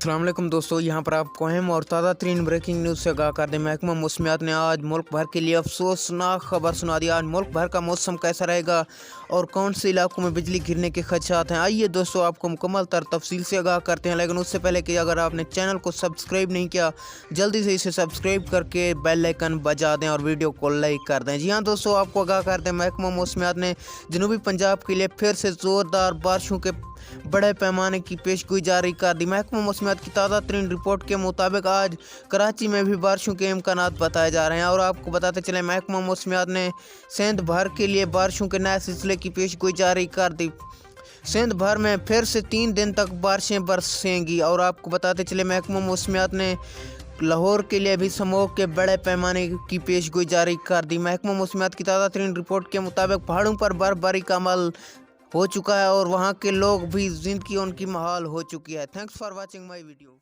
अस्सलाम वालेकुम दोस्तों, यहाँ पर आपको अहम और ताज़ा तरीन ब्रेकिंग न्यूज़ से आगाह कर दें। महकमा मौसमियात ने आज मुल्क भर के लिए अफसोसनाक खबर सुना दी। आज मुल्क भर का मौसम कैसा रहेगा और कौन से इलाकों में बिजली गिरने के खदशात हैं, आइए दोस्तों आपको मुकम्मल तफसील से आगाह करते हैं। लेकिन उससे पहले कि अगर आपने चैनल को सब्सक्राइब नहीं किया, जल्दी से इसे सब्सक्राइब करके बेल आइकन बजा दें और वीडियो को लाइक कर दें। जी हाँ दोस्तों, आपको आगाह कर दें, महकमा मौसमियात ने जनूबी पंजाब के लिए फिर से ज़ोरदार बारिशों के बड़े पैमाने की पेशगोई जारी कर दी। महकमा मौसमियात की ताज़ा तरीन रिपोर्ट के मुताबिक आज कराची में भी बारिशों के इम्कानात बताए जा रहे हैं। और आपको बताते चले, महकमा मौसमियात ने सिंध भर के लिए बारिशों के नए सिलसिले की पेशगोई जारी कर दी। सिंध भर में फिर से 3 दिन तक बारिशें बरसेंगी। और आपको बताते चले, महकमा मौसमियात ने लाहौर के लिए भी स्मॉग के बड़े पैमाने की पेशगोई जारी कर दी। महकमा मौसमियात की ताज़ा तरीन रिपोर्ट के मुताबिक पहाड़ों पर बर्फबारी का अमल हो चुका है और वहाँ के लोग भी ज़िंदगी उनकी महाल हो चुकी है। Thanks for watching my video.